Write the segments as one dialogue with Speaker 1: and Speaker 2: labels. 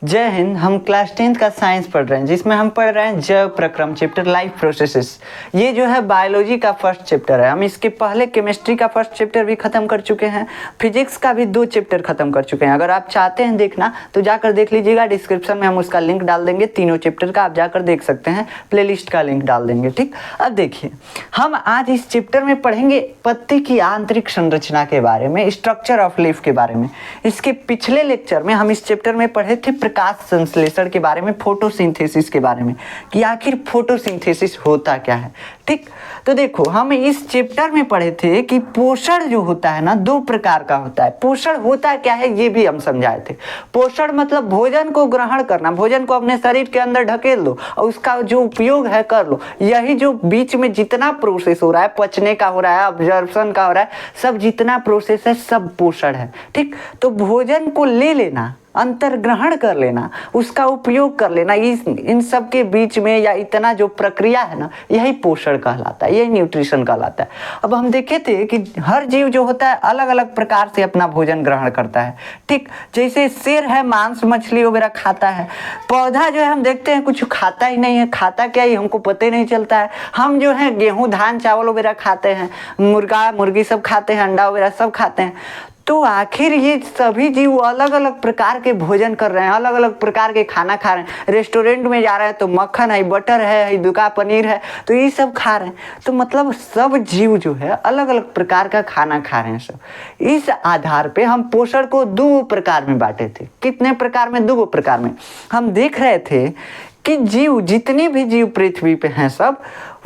Speaker 1: जय हिंद। हम class 10th का साइंस पढ़ रहे हैं जिसमें हम पढ़ रहे हैं जैव प्रक्रम चैप्टर लाइफ प्रोसेसेस। ये जो है बायोलॉजी का फर्स्ट चैप्टर है। हम इसके पहले केमिस्ट्री का फर्स्ट चैप्टर भी खत्म कर चुके हैं, फिजिक्स का भी 2 चैप्टर खत्म कर चुके हैं। अगर आप चाहते हैं देखना तो जाकर देख लीजिएगा, डिस्क्रिप्शन में हम उसका लिंक डाल देंगे, तीनों चैप्टर का आप जाकर देख सकते हैं, प्लेलिस्ट का लिंक डाल देंगे। ठीक, अब देखिए हम आज इस चैप्टर में पढ़ेंगे पत्ती की आंतरिक संरचना के बारे में, स्ट्रक्चर ऑफ लीफ के बारे में। इसके पिछले लेक्चर में हम इस चैप्टर में पढ़े थे प्रकाश संश्लेषण के बारे में, फोटोसिंथेसिस के बारे में, कि आखिर फोटोसिंथेसिस होता क्या है। ठीक, तो देखो हम इस चैप्टर में पढ़े थे कि पोषण जो होता है ना 2 प्रकार का होता है। पोषण होता क्या है ये भी हम समझाए थे। पोषण मतलब भोजन को ग्रहण करना, भोजन को अपने शरीर के अंदर ढकेल दो और उसका जो उपयोग है कर लो। यही जो बीच में जितना प्रोसेस हो रहा है, पचने का हो रहा है, अब्जॉर्प्शन का हो रहा है, सब जितना प्रोसेस है सब पोषण है। ठीक, तो भोजन को ले लेना, अंतर्ग्रहण कर लेना, उसका उपयोग कर लेना, इन सब के बीच में या इतना जो प्रक्रिया है ना, यही पोषण कहलाता है, यही न्यूट्रिशन कहलाता है। अब हम देखे थे कि हर जीव जो होता है अलग अलग प्रकार से अपना भोजन ग्रहण करता है। ठीक, जैसे शेर है मांस मछली वगैरह खाता है, पौधा जो है हम देखते हैं कुछ खाता ही नहीं है, खाता क्या ही हमको पता ही नहीं चलता है। हम जो है गेहूँ धान चावल वगैरह खाते हैं, मुर्गा मुर्गी सब खाते हैं, अंडा वगैरह सब खाते हैं। तो आखिर ये सभी जीव अलग अलग प्रकार के भोजन कर रहे हैं, अलग अलग प्रकार के खाना खा रहे हैं। रेस्टोरेंट में जा रहे हैं तो मक्खन है, बटर है, दुका पनीर है, तो ये सब खा रहे हैं। तो मतलब सब जीव जो है अलग अलग प्रकार का खाना खा रहे हैं सब। इस आधार पे हम पोषण को 2 प्रकार में बांटे थे। कितने प्रकार में? 2 प्रकार में। हम देख रहे थे कि जीव, जितने भी जीव पृथ्वी पे हैं सब,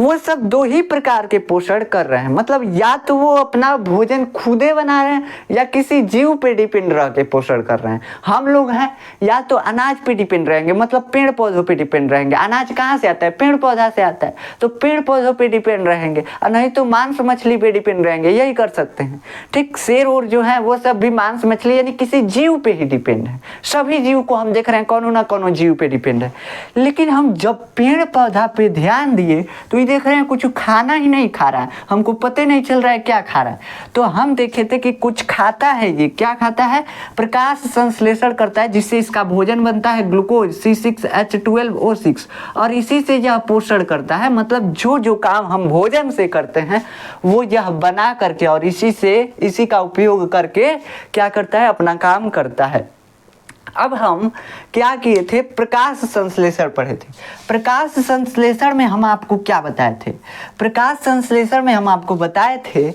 Speaker 1: वो सब 2 ही प्रकार के पोषण कर रहे हैं। मतलब या तो वो अपना भोजन खुदे बना रहे हैं या किसी जीव पे डिपेंड रह के पोषण कर रहे हैं। हम लोग हैं या तो अनाज पे डिपेंड रहेंगे, मतलब पेड़ पौधों पे डिपेंड रहेंगे। अनाज कहाँ से आता है? पेड़ पौधा से आता है, तो पेड़ पौधों पे डिपेंड रहेंगे, और नहीं तो मांस मछली पे डिपेंड रहेंगे, यही कर सकते हैं। ठीक, शेर और जो है वो सब भी मांस मछली यानी किसी जीव पे ही डिपेंड है। सभी जीव को हम देख रहे हैं कोनो ना कोनो जीव पे डिपेंड है। लेकिन हम जब पेड़ पौधा पे ध्यान दिए तो देख रहे हैं कुछ खाना ही नहीं खा रहा है, हमको पता नहीं चल रहा है क्या खा रहा है। तो हम देखे थे कि कुछ खाता है। ये क्या खाता है? प्रकाश संश्लेषण करता है, जिससे इसका भोजन बनता है ग्लूकोज C6H12O6, और इसी से यह पोषण करता है। मतलब जो जो काम हम भोजन से करते हैं वो यह बना करके और इसी का उपयोग करके क्या करता है? अपना काम करता है। अब हम क्या किए थे? प्रकाश संश्लेषण पढ़े थे। प्रकाश संश्लेषण में हम आपको क्या बताए थे? प्रकाश संश्लेषण में हम आपको बताए थे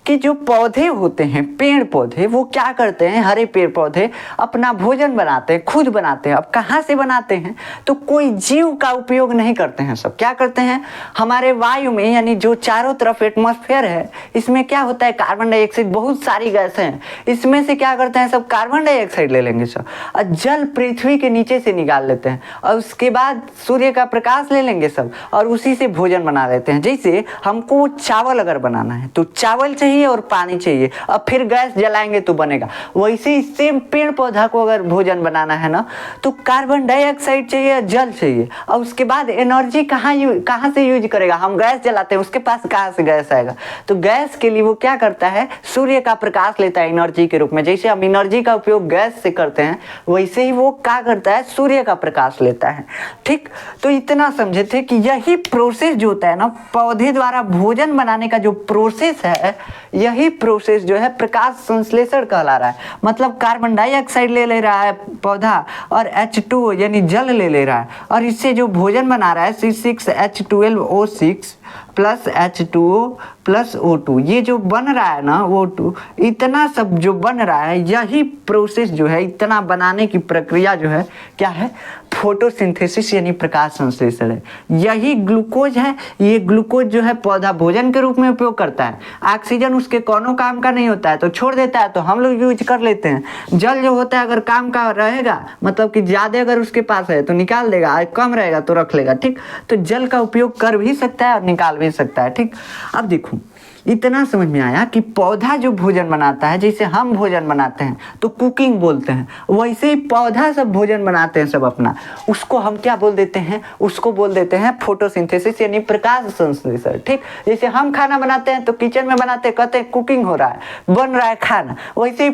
Speaker 1: कि जो पौधे होते हैं, पेड़ पौधे, वो क्या करते हैं? हरे पेड़ पौधे अपना भोजन बनाते हैं, खुद बनाते हैं। अब कहाँ से बनाते हैं? तो कोई जीव का उपयोग नहीं करते हैं। सब क्या करते हैं? हमारे वायु में, यानी जो चारों तरफ एटमॉस्फेयर है, इसमें क्या होता है? कार्बन डाइऑक्साइड, बहुत सारी गैसें हैं। इसमें से क्या करते हैं? सब कार्बन डाइऑक्साइड ले लेंगे सब, और जल पृथ्वी के नीचे से निकाल लेते हैं, और उसके बाद सूर्य का प्रकाश ले लेंगे सब, और उसी से भोजन बना लेते हैं। जैसे हमको चावल अगर बनाना है तो चावल चाहिए और पानी चाहिए, और फिर गैस जलाएंगे तो बनेगा। वैसे ही सेम पेड़ पौधा को अगर भोजन बनाना है ना, तो कार्बन डाइऑक्साइड चाहिए, जल चाहिए, और उसके बाद एनर्जी कहाँ से यूज करेगा? हम गैस जलाते हैं, उसके पास कहाँ से गैस आएगा? तो गैस के लिए वो क्या करता है? सूर्य का प्रकाश लेता है एनर्जी के रूप में। जैसे हम एनर्जी का उपयोग गैस से करते हैं, वैसे ही वो क्या करता है? सूर्य का प्रकाश लेता है। ठीक, तो इतना समझे थे कि यही प्रोसेस जो होता है ना, पौधे द्वारा भोजन बनाने का जो प्रोसेस है, यही प्रोसेस जो है प्रकाश संश्लेषण कहला रहा है। मतलब कार्बन डाइऑक्साइड ले रहा है पौधा, और H2O यानी जल ले रहा है, और इससे जो भोजन बना रहा है C6H12O6 plus H2O plus O2, ये जो बन रहा है ना O2, इतना सब जो बन रहा है, यही प्रोसेस जो है, इतना बनाने की प्रक्रिया जो है क्या है? फोटोसिंथेसिस यानी प्रकाश संश्लेषण है। यही ग्लूकोज है। ये ग्लूकोज जो है पौधा भोजन के रूप में उपयोग करता है। ऑक्सीजन उसके कोनो काम का नहीं होता है तो छोड़ देता है, तो हम लोग यूज कर लेते हैं। जल जो होता है अगर काम का रहेगा, मतलब कि ज़्यादा अगर उसके पास है तो निकाल देगा, कम रहेगा तो रख लेगा। ठीक, तो जल का उपयोग कर भी सकता है और निकाल भी सकता है। ठीक, अब देखो इतना समझ में आया कि पौधा जो भोजन बनाता है, जैसे हम भोजन बनाते हैं तो कुकिंग बोलते हैं, वैसे ही पौधा सब भोजन बनाते हैं सब अपना, उसको हम क्या बोल देते हैं? उसको बोल देते हैं फोटोसिंथेसिस यानी प्रकाश संश्लेषण। ठीक, जैसे हम खाना बनाते हैं तो किचन में बनाते हैं, कहते हैं कुकिंग हो रहा है, बन रहा है खाना, वैसे ही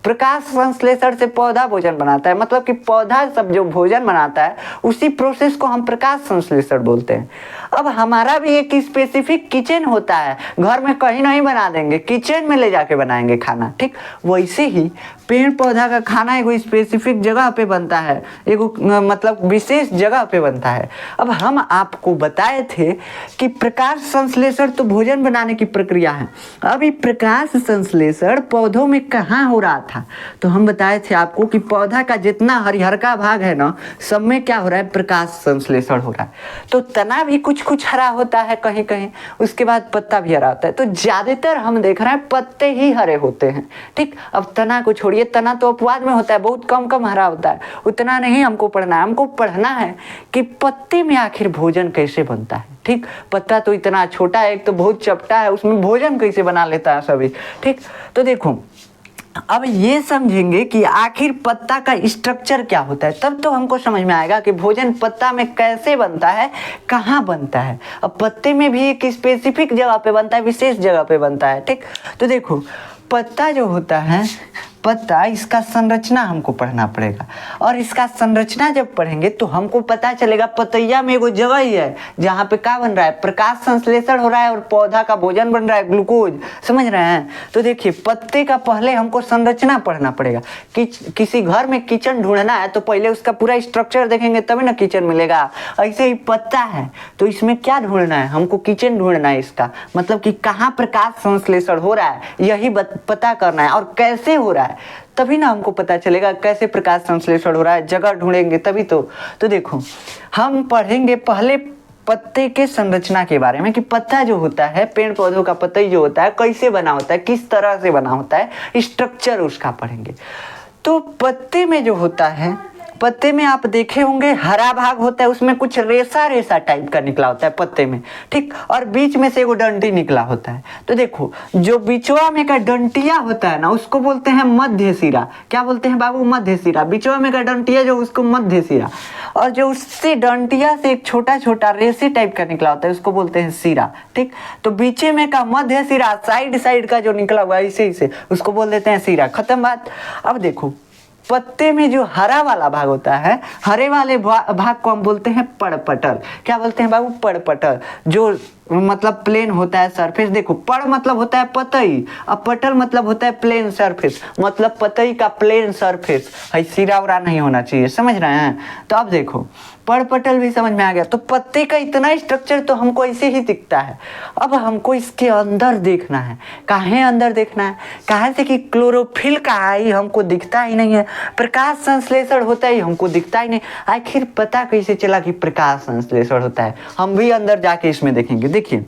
Speaker 1: प्रकाश संश्लेषण से पौधा भोजन बनाता है, मतलब कि पौधा सब जो भोजन बनाता है उसी प्रोसेस को हम प्रकाश संश्लेषण बोलते हैं। अब हमारा भी एक स्पेसिफिक किचन होता है, घर में कहीं नहीं बना देंगे, किचन में ले जाके बनाएंगे खाना, ठीक। वैसे ही पेड़ पौधा का खाना एगो स्पेसिफिक जगह पे बनता है, एगो मतलब विशेष जगह पे बनता है। अब हम आपको बताए थे कि प्रकाश संश्लेषण तो भोजन बनाने की प्रक्रिया है। अब ये प्रकाश संश्लेषण पौधों में कहाँ हो रहा था, तो हम बताए थे आपको कि पौधा का जितना हरिहरका भाग है ना, सब में क्या हो रहा है, प्रकाश संश्लेषण हो रहा है। तो तना भी कुछ कुछ हरा होता है कहीं कहीं, उसके बाद पत्ता भी हरा होता है। तो ज्यादातर हम देख रहे हैं पत्ते ही हरे होते हैं, ठीक। अब तना को छोड़िए, तना तो अपवाद में होता है, बहुत कम कम हरा होता है, उतना नहीं हमको पढ़ना है। हमको पढ़ना है कि पत्ते में आखिर भोजन कैसे बनता है, ठीक। पत्ता तो इतना छोटा है, एक तो बहुत चपटा है, उसमें भोजन कैसे बना लेता है सभी, ठीक। तो देखो अब ये समझेंगे कि आखिर पत्ता का स्ट्रक्चर क्या होता है, तब तो हमको समझ में आएगा कि भोजन पत्ता में कैसे बनता है, कहाँ बनता है। अब पत्ते में भी एक स्पेसिफिक जगह पे बनता है, विशेष जगह पे बनता है, ठीक। तो देखो पत्ता जो होता है, पत्ता, इसका संरचना हमको पढ़ना पड़ेगा, और इसका संरचना जब पढ़ेंगे तो हमको पता चलेगा पतैया में एगो जगह ही है जहाँ पे क्या बन रहा है, प्रकाश संश्लेषण हो रहा है और पौधा का भोजन बन रहा है, ग्लूकोज, समझ रहे हैं। तो देखिए पत्ते का पहले हमको संरचना पढ़ना पड़ेगा। किसी घर में किचन ढूंढना है तो पहले उसका पूरा स्ट्रक्चर देखेंगे तभी ना किचन मिलेगा। ऐसे ही पत्ता है तो इसमें क्या ढूंढना है, हमको किचन ढूंढना है, इसका मतलब कि कहाँ प्रकाश संश्लेषण हो रहा है यही पता करना है, और कैसे हो रहा है, तभी ना हमको पता चलेगा कैसे प्रकाश संश्लेषण हो रहा है, जगह ढूंढेंगे तभी तो देखो हम पढ़ेंगे पहले पत्ते के संरचना के बारे में, कि पत्ता जो होता है, पेड़ पौधों का पत्ता जो होता है कैसे बना होता है, किस तरह से बना होता है, स्ट्रक्चर उसका पढ़ेंगे। तो पत्ते में जो होता है, पत्ते में आप देखे होंगे हरा भाग होता है, उसमें कुछ रेसा रेसा टाइप का निकला होता है पत्ते में, ठीक। और बीच में से एगो डंडी निकला होता है। तो देखो जो बीचवा में का डंटिया होता है ना, उसको बोलते हैं मध्य सिरा। क्या बोलते हैं बाबू, मध्य सिरा। बीचवा में का डंटिया जो, उसको मध्य सिरा। और जो उससे डंटिया से एक छोटा छोटा रेसे टाइप का निकला होता है उसको बोलते हैं सिरा, ठीक। तो बीचे में का मध्य सिरा, साइड साइड का जो निकला हुआ है इसे से उसको बोल देते हैं सिरा, खत्म बात। अब देखो पत्ते में जो हरा वाला भाग होता है, हरे वाले भाग को हम बोलते हैं पड़पटल। क्या बोलते हैं बाबू, पड़पटल। जो मतलब प्लेन होता है सरफेस, देखो पड़ मतलब होता है पतई, अब पटल मतलब होता है प्लेन सरफेस, मतलब पतई का प्लेन सरफेस है, सिरा उरा नहीं होना चाहिए, समझ रहे हैं। तो अब देखो पड़पटल भी समझ में आ गया। तो पत्ते का इतना स्ट्रक्चर तो हमको ऐसे ही दिखता है। अब हमको इसके अंदर देखना है। काहे अंदर देखना है, कहाँ से कि क्लोरोफिल का ही हमको दिखता ही नहीं है, प्रकाश संश्लेषण होता ही हमको दिखता ही नहीं। आखिर पता कैसे चला कि प्रकाश संश्लेषण होता है, हम भी अंदर जाके इसमें देखेंगे। देखिए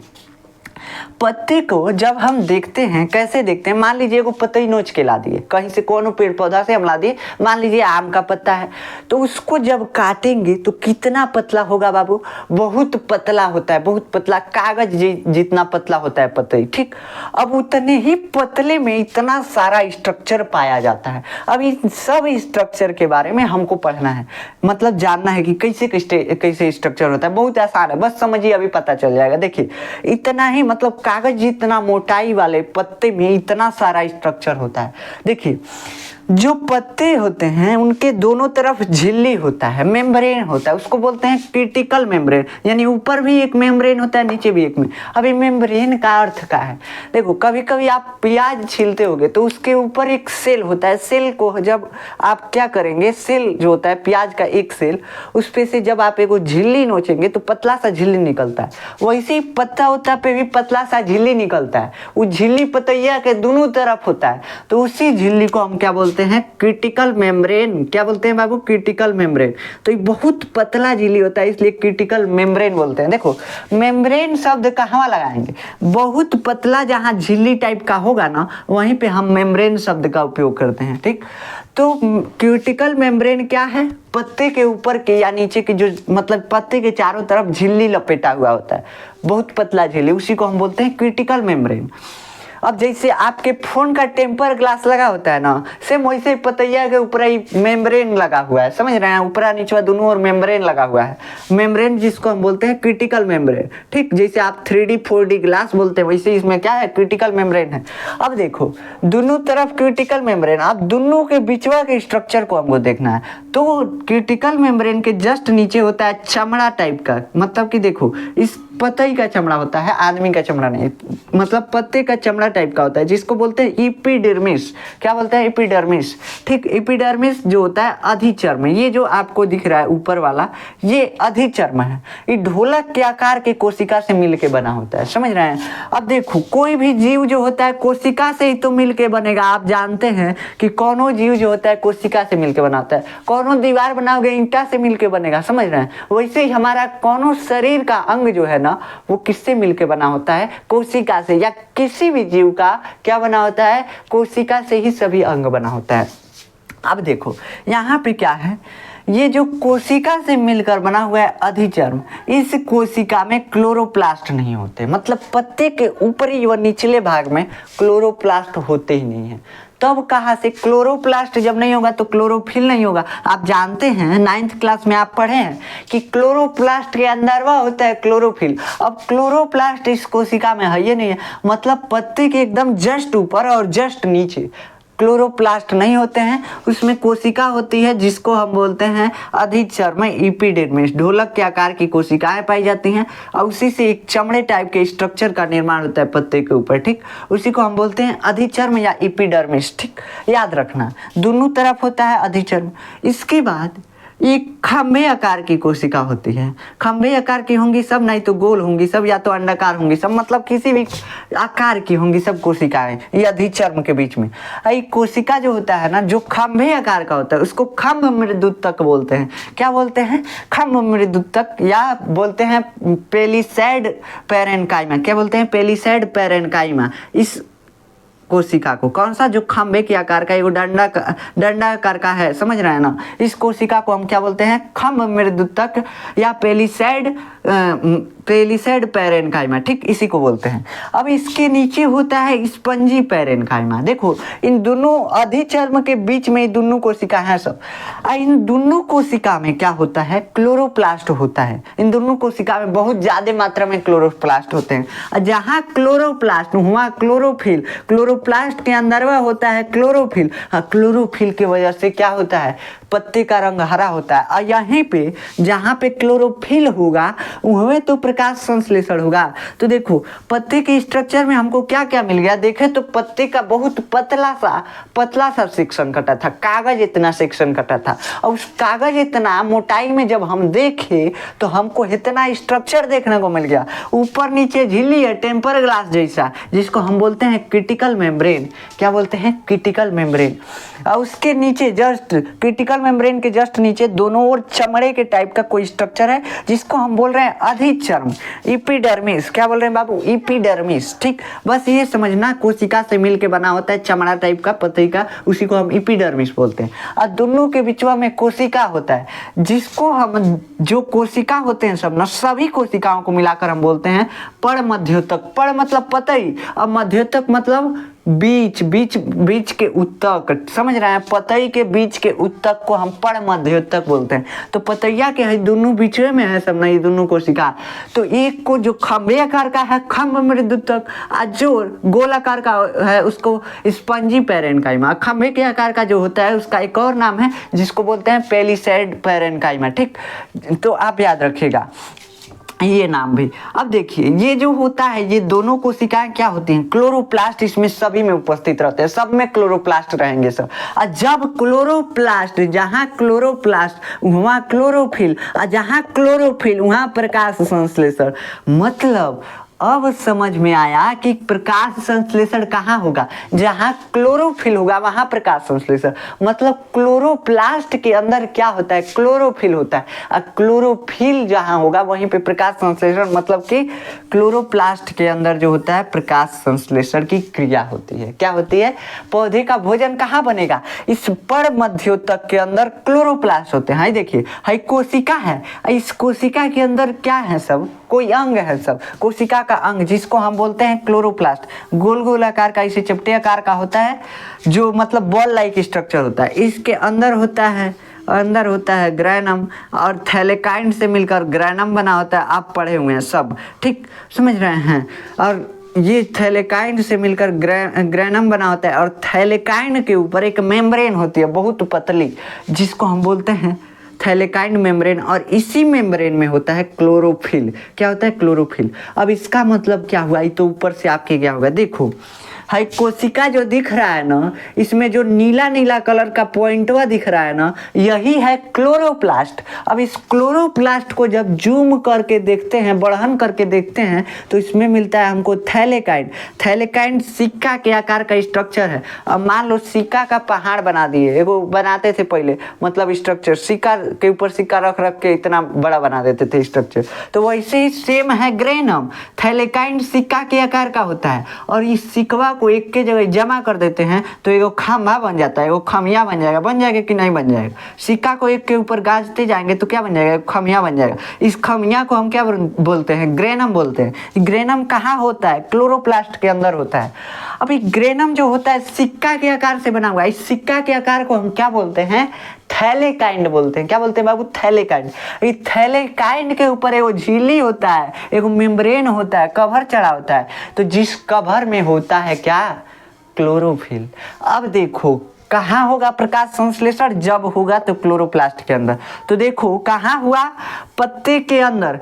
Speaker 1: पत्ते को जब हम देखते हैं, कैसे देखते हैं, मान लीजिए वो पत्ते नोच के ला दिए कहीं से, कौन पेड़ पौधा से हम ला दिए, मान लीजिए आम का पत्ता है, तो उसको जब काटेंगे तो कितना पतला होगा बाबू, बहुत पतला होता है, बहुत पतला, कागज जितना पतला होता है पत्ते, ठीक। अब उतने ही पतले में इतना सारा स्ट्रक्चर पाया जाता है। अब इन सब स्ट्रक्चर के बारे में हमको पढ़ना है, मतलब जानना है कि कैसे कैसे स्ट्रक्चर होता है। बहुत आसान है, बस समझिए अभी पता चल जाएगा। देखिए इतना ही, मतलब कागज जितना मोटाई वाले पत्ते में इतना सारा स्ट्रक्चर होता है। देखिए जो पत्ते होते हैं उनके दोनों तरफ झिल्ली होता है, मेम्ब्रेन होता है, उसको बोलते हैं क्रिटिकल मेम्ब्रेन, यानी ऊपर भी एक मेम्ब्रेन होता है, नीचे भी एक में। अभी मेम्ब्रेन का अर्थ का है, देखो कभी कभी आप प्याज छीलते होगे तो उसके ऊपर एक सेल होता है, सेल को जब आप क्या करेंगे, सेल जो होता है प्याज का एक सेल, उस पे से जब आप एक झिल्ली नोचेंगे तो पतला सा झिल्ली निकलता है। वैसे ही पत्ता होता पे भी पतला सा झिल्ली निकलता है, वो झिल्ली पतैया के दोनों तरफ होता है, तो उसी झिल्ली को हम क्या बोलते हैं, क्रिटिकल मेम्ब्रेन। क्या बोलते हैं बाबू, क्रिटिकल मेम्ब्रेन। तो ये बहुत पतला झिल्ली होता है इसलिए क्रिटिकल मेम्ब्रेन बोलते हैं। देखो मेम्ब्रेन शब्द कहाँ लगाएंगे, बहुत पतला जहाँ झिल्ली टाइप का होगा ना, वहीं पे हम मेम्ब्रेन शब्द का उपयोग करते हैं, ठीक। तो क्रिटिकल मेम्ब्रेन क्या है, पत्ते के ऊपर के या नीचे की जो, मतलब पत्ते के चारों तरफ झिल्ली लपेटा हुआ होता है, बहुत पतला झिल्ली, उसी को हम बोलते हैं क्रिटिकल मेम्ब्रेन। अब जैसे आपके फोन का टेम्पर ग्लास लगा होता है ना, सेम वैसे पतैया के ऊपर ही मेम्ब्रेन लगा हुआ है, समझ रहे हैं, ऊपरा नीचवा दोनों और मेम्ब्रेन लगा हुआ है। मेम्ब्रेन जिसको हम बोलते हैं क्रिटिकल मेम्ब्रेन, ठीक, जैसे आप 3D 4D ग्लास बोलते हैं वैसे इसमें क्या है, क्रिटिकल मेम्ब्रेन है। अब देखो दोनों तरफ क्रिटिकल मेम्ब्रेन, अब दोनों के बीचवा के स्ट्रक्चर को हमको देखना है। तो क्रिटिकल मेम्ब्रेन के जस्ट नीचे होता है चमड़ा टाइप का, मतलब कि देखो इस पतई का चमड़ा होता है, आदमी का चमड़ा नहीं, मतलब पत्ते का चमड़ा टाइप का होता है, जिसको बोलते हैं एपिडर्मिस। क्या बोलते हैं, एपिडर्मिस, ठीक। एपिडर्मिस जो होता है अधिचर्म, ये जो आपको दिख रहा है ऊपर वाला ये अधिचर्म है। ये ढोलक के आकार के कोशिका से मिलके बना होता है, समझ रहे हैं। अब देखो कोई भी जीव जो होता है कोशिका से ही तो मिलके बनेगा। आप जानते हैं कि कौनो जीव जो होता है कोशिका से मिलके बनाता है, कौनो दीवार बनाओगे ईंटा से मिलके बनेगा, समझ रहे हैं। वैसे ही हमारा कौनो शरीर का अंग जो है ना वो किससे मिलके बना होता है, कोशिका से। या किसी भी जीव का क्या बना होता है, कोशिका से ही सभी अंग बना होता है। अब देखो यहाँ पे क्या है, ये जो कोशिका से मिलकर बना हुआ है अधिचर्म, इस कोशिका में क्लोरोप्लास्ट नहीं होते, मतलब पत्ते के ऊपरी व निचले भाग में क्लोरोप्लास्ट होते ही नहीं है। तब कहाँ से, क्लोरोप्लास्ट जब नहीं होगा तो क्लोरोफिल नहीं होगा। आप जानते हैं 9th क्लास में आप पढ़े हैं कि क्लोरोप्लास्ट के अंदरवा होता है क्लोरोफिल। अब क्लोरोप्लास्ट इस कोशिका में है ये नहीं है, मतलब पत्ते के एकदम जस्ट ऊपर और जस्ट नीचे क्लोरोप्लास्ट नहीं होते हैं, उसमें कोशिका होती है जिसको हम बोलते हैं अधिचर्म एपिडर्मिस। ढोलक के आकार की कोशिकाएं पाई जाती हैं और उसी से एक चमड़े टाइप के स्ट्रक्चर का निर्माण होता है पत्ते के ऊपर, ठीक। उसी को हम बोलते हैं अधिचर्म या एपिडर्मिस, ठीक। याद रखना दोनों तरफ होता है अधिचर्म। इसके बाद एक खंभे आकार की कोशिका होती है। खंभे आकार की होंगी सब, नहीं तो गोल होंगी सब, या तो अंडाकार होंगी सब, मतलब किसी भी आकार की होंगी सब कोशिकाएं ये अधिचर्म के बीच में। ये कोशिका जो होता है ना, जो खंभे आकार का होता है उसको खंभ मृदुतक बोलते हैं। क्या बोलते हैं, खंभ मृदुतक, या बोलते हैं पेलिसैड पैरेन्काइमा। क्या बोलते हैं, पेलिसैड पैरेन्काइमा। इस कोशिका को, कौन सा, जो खंभे के आकार का, एगो डंडा आकार का है, समझ रहे हैं ना, इस कोशिका को हम क्या बोलते हैं, खंभ मृदुतक या पेलिसैड पैरेन्काइमा, ठीक, इसी को बोलते हैं। अब इसके नीचे होता है स्पंजी पैरेन्काइमा। देखो इन दोनों अधिचर्म के बीच में दोनों कोशिका है सब। इन दोनों कोशिका में क्या होता है, क्लोरोप्लास्ट होता है। इन दोनों कोशिका में बहुत ज्यादा मात्रा में क्लोरोप्लास्ट होते हैं। जहाँ क्लोरोप्लास्ट हुआ क्लोरोफिल, क्लोरोप्लास्ट के अंदर वह होता है क्लोरोफिल। क्लोरोफिल की वजह से क्या होता है, पत्ते का रंग हरा होता है। और यहीं पे जहाँ पे क्लोरोफिल होगा वहीं तो प्रकाश संश्लेषण होगा। तो देखो पत्ते के स्ट्रक्चर में हमको क्या क्या मिल गया, देखे तो पत्ते का बहुत पतला सा सेक्शन कटा था, कागज इतना सेक्शन कटा था। और उस कागज इतना मोटाई में जब हम देखे तो हमको इतना स्ट्रक्चर देखने को मिल गया। ऊपर नीचे झिल्ली है टेम्पर ग्लास जैसा, जिसको हम बोलते हैं क्रिटिकल मेम्ब्रेन। क्या बोलते हैं, क्रिटिकल मेम्ब्रेन। और उसके नीचे जस्ट क्रिटिकल मेम्ब्रेन के जस्ट नीचे दोनों ओर चमड़े के टाइप का कोई स्ट्रक्चर है जिसको हम बोल रहे हैं अधिचर्म, एपिडर्मिस। क्या बोल रहे हैं बाबू, एपिडर्मिस, ठीक। बस ये समझना कोशिका से मिलके बना होता है चमड़ा टाइप का पत्ते का, उसी को हम एपिडर्मिस बोलते हैं। और दोनों के बीचवा में कोशिका होता है जिसको हम, जो कोशिका होते हैं सब ना, सभी कोशिकाओं को मिलाकर हम बोलते हैं पड़मध्योतक। पड़ मतलब पतई और मध्योतक मतलब बीच के उत्तक, समझ रहे हैं, पतई के बीच के उत्तक को हम पड़मध्योतक बोलते हैं। तो पतैया के है दोनों बीच में है सब ना ये दोनों कोशिका। तो एक को जो खंभे आकार का है खंभ मृदुतक, और जो गोल आकार का है उसको स्पंजी पैरेन्काइमा। खंभे के आकार का जो होता है उसका एक और नाम है जिसको बोलते हैं पेलिसैड पैरेन्काइमा, ठीक। तो आप याद रखिएगा ये नाम भी। अब देखिए ये जो होता है, ये दोनों कोशिकाएं क्या होती हैं, क्लोरोप्लास्ट इसमें सभी में उपस्थित रहते हैं, सब में क्लोरोप्लास्ट रहेंगे सब। और जब क्लोरोप्लास्ट, जहाँ क्लोरोप्लास्ट वहाँ क्लोरोफिल, और जहाँ क्लोरोफिल वहाँ प्रकाश संश्लेषण। मतलब अब समझ में आया कि प्रकाश संश्लेषण कहाँ होगा, जहाँ क्लोरोफिल होगा वहाँ प्रकाश संश्लेषण। मतलब क्लोरोप्लास्ट के अंदर क्या होता है, क्लोरोफिल होता है, और क्लोरोफिल जहाँ होगा वहीं पे प्रकाश संश्लेषण, मतलब कि क्लोरोप्लास्ट के अंदर जो होता है प्रकाश संश्लेषण की क्रिया होती है। क्या होती है, पौधे का भोजन कहाँ बनेगा, इस पड़मध्योतक के अंदर क्लोरोप्लास्ट होते हैं। देखिए हाई कोशिका है, इस कोशिका के अंदर क्या है, सब कोई अंग है सब, कोशिका का अंग जिसको हम बोलते हैं क्लोरोप्लास्ट, गोल गोल आकार का, इसे चिपटे आकार का होता है, जो मतलब बॉल लाइक स्ट्रक्चर होता है। इसके अंदर होता है ग्रैनम, और थैलेकाइड से मिलकर ग्रैनम बना होता है। आप पढ़े हुए हैं सब, ठीक समझ रहे हैं। और ये थैलेकाइड से मिलकर ग्रैनम बना होता है, और थैलेकाइड के ऊपर एक मेम्ब्रेन होती है बहुत पतली, जिसको हम बोलते हैं थैलेकाइड मेम्ब्रेन, और इसी मेम्ब्रेन में होता है क्लोरोफिल। क्या होता है? क्लोरोफिल। अब इसका मतलब क्या हुआ, ये तो ऊपर से आपके क्या होगा, देखो हाई कोशिका जो दिख रहा है ना, इसमें जो नीला नीला कलर का पॉइंटवा दिख रहा है ना, यही है क्लोरोप्लास्ट। अब इस क्लोरोप्लास्ट को जब जूम करके देखते हैं, बढ़हन करके देखते हैं, तो इसमें मिलता है हमको थैलेकाइड। थैलेकाइड सिक्का के आकार का स्ट्रक्चर है। अब मान लो सिक्का का पहाड़ बना दिए, एगो बनाते थे पहले, मतलब स्ट्रक्चर सिक्का के ऊपर सिक्का रख रख के इतना बड़ा बना देते थे स्ट्रक्चर, तो वैसे ही सेम है ग्रेनम। थैलेकाइड सिक्का के आकार का होता है, और इस सिक्का को एक के जगह जमा कर देते हैं तो एगो खम्भा बन जाता है, एगो खमिया बन जाएगा कि नहीं बन जाएगा। सिक्का को एक के ऊपर गाजते जाएंगे तो क्या बन जाएगा? खमिया बन जाएगा। इस खमिया को हम क्या बोलते हैं? ग्रेनम बोलते हैं। ग्रेनम कहाँ होता है? क्लोरोप्लास्ट के अंदर होता है। अभी ग्रेनम जो होता है सिक्का के आकार से बना हुआ है, इस सिक्का के आकार को हम क्या बोलते हैं? थैलेकाइड बोलते हैं। क्या बोलते हैं बाबू? थैलेकाइड। ये थैलेकाइड के ऊपर एगो झिल्ली होता है, एगो मेम्ब्रेन होता है, कवर चढ़ा होता है, तो जिस कवर में होता है क्या? क्लोरोफिल। अब देखो कहाँ होगा प्रकाश संश्लेषण? जब होगा तो क्लोरोप्लास्ट के अंदर। तो देखो कहाँ हुआ? पत्ते के अंदर।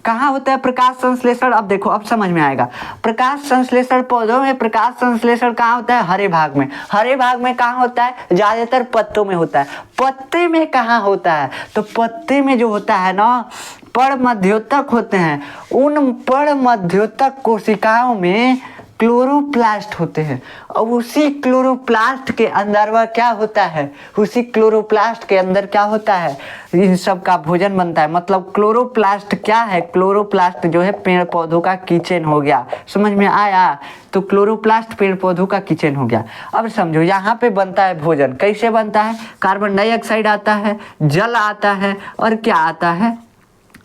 Speaker 1: कहाँ होता है प्रकाश संश्लेषण? अब देखो, अब समझ में आएगा। प्रकाश संश्लेषण पौधों में प्रकाश संश्लेषण कहाँ होता है? हरे भाग में। हरे भाग में कहाँ होता है? ज्यादातर पत्तों में होता है। पत्ते में कहाँ होता है? तो पत्ते में जो होता है ना, पर्णमध्योतक होते हैं, उन पर्णमध्योतक कोशिकाओं में क्लोरोप्लास्ट होते हैं। और उसी क्लोरोप्लास्ट के अंदर वह क्या होता है? उसी क्लोरोप्लास्ट के अंदर क्या होता है? इन सब का भोजन बनता है। मतलब क्लोरोप्लास्ट क्या है? क्लोरोप्लास्ट जो है पेड़ पौधों का किचन हो गया। समझ में आया? तो क्लोरोप्लास्ट पेड़ पौधों का किचन हो गया। अब समझो, यहाँ पे बनता है भोजन। कैसे बनता है? कार्बन डाइऑक्साइड आता है, जल आता है, और क्या आता है?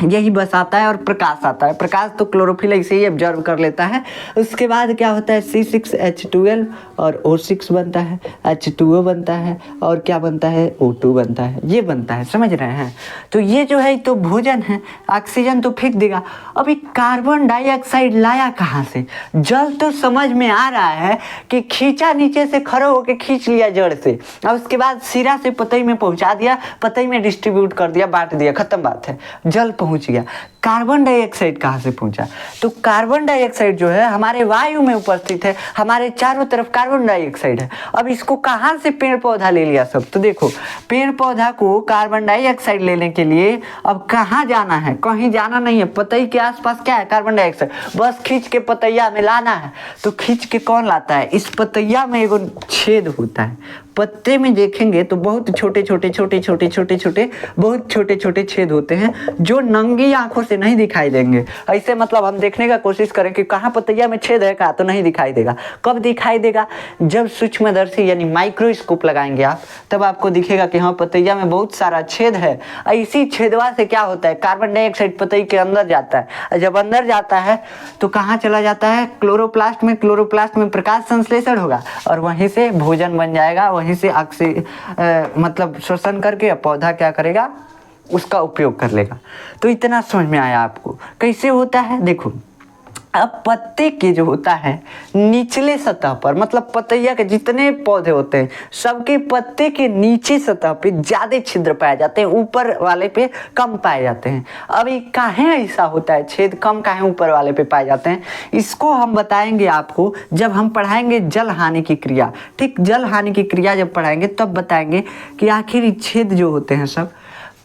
Speaker 1: यही बस आता है, और प्रकाश आता है। प्रकाश तो क्लोरोफिल ऐसे ही ऑब्जर्व कर लेता है। उसके बाद क्या होता है? C6H12 और O6 बनता है, H2O बनता है, और क्या बनता है? O2 बनता है। ये बनता है, समझ रहे हैं? तो ये जो है तो भोजन है। ऑक्सीजन तो फेंक देगा। अभी कार्बन डाइऑक्साइड लाया कहाँ से? जल तो समझ में आ रहा है कि खींचा, नीचे से खड़े होकर खींच लिया जड़ से, और उसके बाद सिरा से पतई में पहुंचा दिया, पतई में डिस्ट्रीब्यूट कर दिया, बांट दिया, खत्म बात है, जल पहुंच गया। कार्बन डाइऑक्साइड कहाँ से पहुंचा? तो कार्बन डाइऑक्साइड जो है हमारे वायु में उपस्थित है, हमारे चारों तरफ कार्बन डाइऑक्साइड है। अब इसको कहाँ से पेड़ पौधा ले लिया सब? तो देखो, पेड़ पौधा को कार्बन डाइऑक्साइड लेने के लिए अब कहाँ जाना है? कहीं जाना नहीं है। पतई के आसपास क्या है? Carbon dioxide. बस खींच के पतैया में लाना है। तो खींच के कौन लाता है? इस पतैया में एगो छेद होता है। पत्ते में देखेंगे तो बहुत छोटे छोटे बहुत छोटे छोटे छेद होते हैं, जो नंगी आंखों से नहीं दिखाई देंगे। ऐसे मतलब हम देखने का कोशिश करें कि कहाँ पतैया में छेद है का, तो नहीं दिखाई देगा। कब दिखाई देगा? जब सूक्ष्मदर्शी यानी माइक्रोस्कोप लगाएंगे आप, तब आपको दिखेगा कि हाँ पतैया में बहुत सारा छेद है। इसी छेदवा से क्या होता है? कार्बन डाइऑक्साइड पतई के अंदर जाता है। जब अंदर जाता है तो कहाँ चला जाता है? क्लोरोप्लास्ट में। क्लोरोप्लास्ट में प्रकाश संश्लेषण होगा, और वहीं से भोजन बन जाएगा। वहीं से मतलब शोषण करके पौधा क्या करेगा? उसका उपयोग कर लेगा। तो इतना समझ में आया आपको कैसे होता है? देखो, अब पत्ते के जो होता है निचले सतह पर, मतलब पतैया के जितने पौधे होते हैं सबके पत्ते के नीचे सतह पे ज्यादा छिद्र पाए जाते हैं, ऊपर वाले पे कम पाए जाते हैं। अब ये काहे ऐसा होता है? छेद कम काहे ऊपर वाले पे पाए जाते हैं? इसको हम बताएंगे आपको जब हम पढ़ाएंगे जल हानि की क्रिया। ठीक, जल हानि की क्रिया जब पढ़ाएंगे तब बताएंगे कि आखिर ये छेद जो होते हैं सब